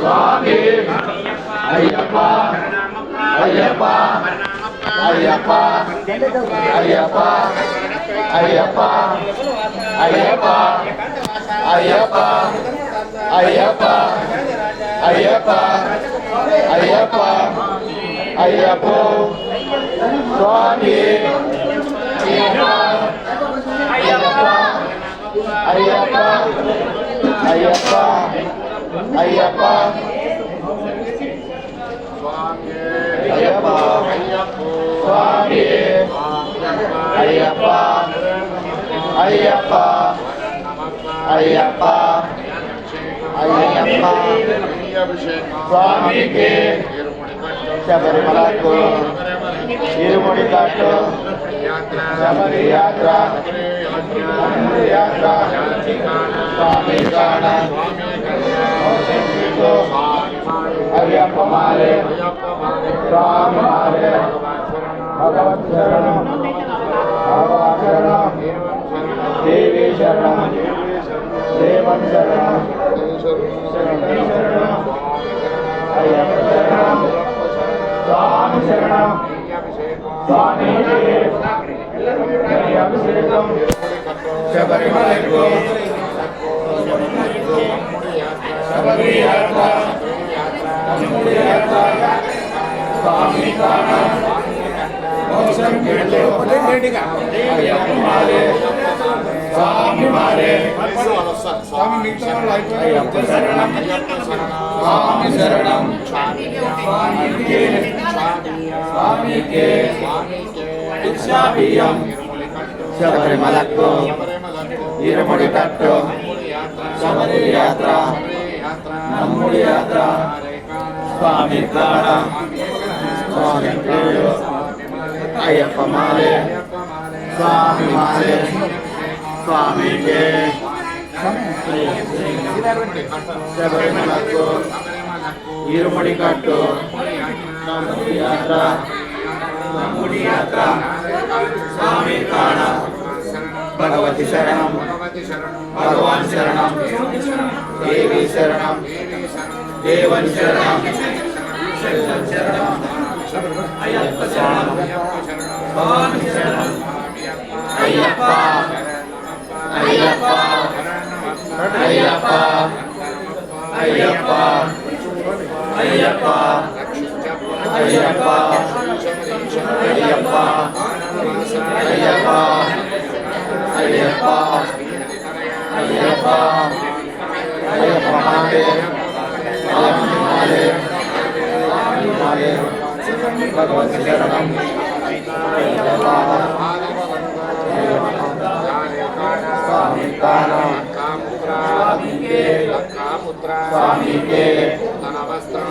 స్వామి అయ్యప్ప అయ్యప్ప అయ్యప్ప అయ్యప్ప అయ్యప్ప అయ్యప్ప అయ్యప్ప అయ్యప్ప అయ్యప్ప అయ్యప్ప అయ్యప్ప స్వామి అయ్యప్ప అయ్యప్ప అయ్యప్ప అయ్యప్ప అయ్యప్ప అయ్యప్ప స్వామి అయ్యప్ప అయ్యప్ప అయ్యప్ప అయ్యప్ప స్వామికి శబరిమలకు ఇరుముడి కట్టు శబరి యాత్ర యాత్ర స్వామి కాణ అయ్యప్ప మాలే స్వామి మాలే భగవత్ శరణం భగవాన్ శరణం దేవి శరణం దేవన్ శరణం శరణం అయ్యప్ప శరణం స్వామి శరణం స్వామి అభిషేకం శబరిమలకు శబరి యాత్ర స్వామి కాణ స్వామి మారే స్వామి మిగతా అయ్యప్ప శరణం స్వామి శరణం స్వామికే స్వామికే భిక్షాభియం శబరిమలకు ఇరుముడి కట్టు శబరి యాత్ర నమ్ముడి యాత్ర స్వామి కాణ స్వామి అయ్యప్ప మాలే స్వామి మాలే స్వామికే శబరిమలకు ఇరుముడి కట్టు నమ్ముడి యాత్ర నమ్ముడి యాత్ర స్వామి కాణ భగవతి శరణం భగవాన్ శరణం దేవి శరణం దేవన్ శరణం శరణం అయ్యప్ప శరణం స్వామి శరణం అయ్యప్ప అయ్యప్ప అయ్యప్ప అయ్యప్ప అయ్యప్ప అయ్యప్ప అయ్యప్ప అయ్యప్ప అయ్యప్ప అయ్యప్ప అయ్యప్ప మాలే మాలే మాలే భగవత్ శరణం స్వామి కాణ స్వామికే స్వామికే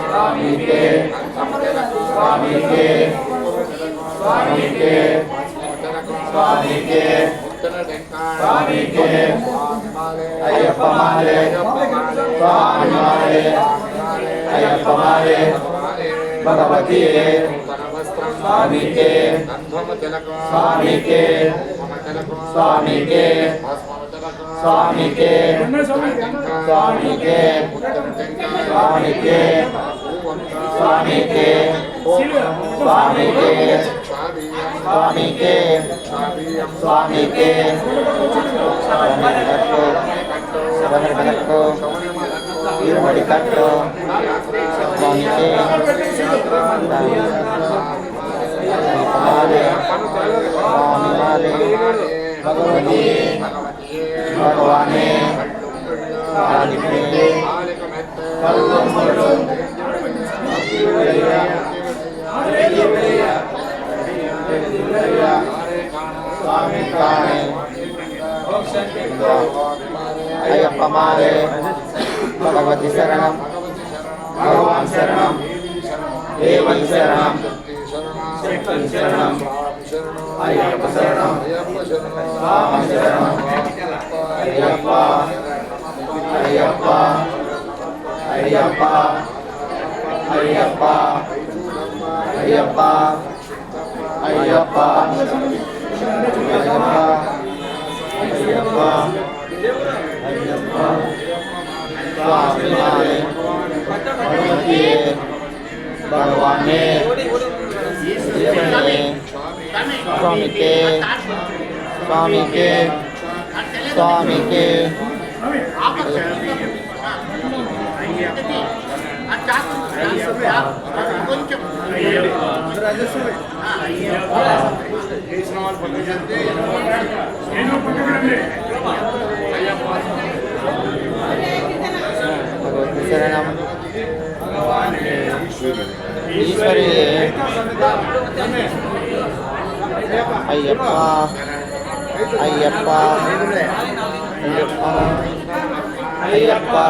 స్వామికే స్వామికే స్వామికే స్వామికే స్వామికే అయ్యప్ప మాలే స్వామి మాలే అయ్యప్ప మాలే భగవతి స్వామికే స్వామికే స్వామికే స్వామికే స్వామికే స్వామికే స్వామికే స్వామికే స్వామికే స్వామికే శబరిమలకు ఇరుముడి కట్టు స్వామికే మాలే స్వామి మాలే భగవతి భగవానే ఆదిత్యే స్వామి కాణే అయ్యప్ప మాలే భగవతి శరణం భగవాన్ శరణం దేవన్ శరణం శరణం అయ్యప్ప శరణం స్వామి శరణం అయ్యప్ప అయ్యప్ప అయ్యప్ప అయ్యప్ప అయ్యప్ప అయ్యప్ప అయ్యప్ప అయ్యప్ప స్వామి किए भगवान ने स्वामी के स्वामी के स्वामी के भगवती शरणम ईश्वरी अय्यप्पा अय्यप्पा अय्यप्पा अय्यप्पा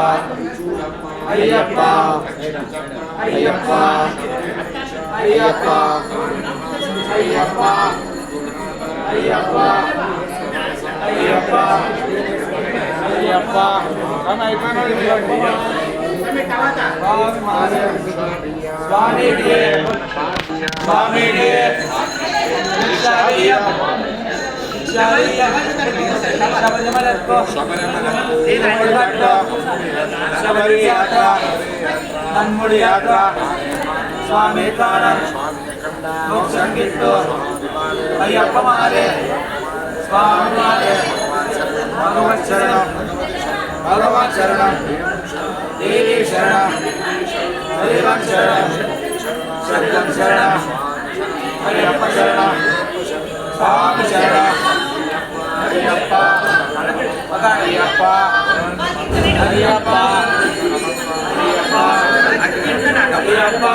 अय्यप्पा अय्यप्पा अय्यप्पा अय्यप्पा अय्यप्पा अय्यप्पा स्वामी के स्वामी के शबरी यात्रा नन्मुड़ी यात्रा स्वामी कारण लोक संगीत अय्यप्पा मारे स्वामी मारे भगवत शरणम देवी शरणम हरिवं शरणम शब्दं शरणम अय्यप्पा शरणम स्वामी शरणम अय्यप्पा अय्यप्पा अय्यप्पा अय्यप्पा अय्यप्पा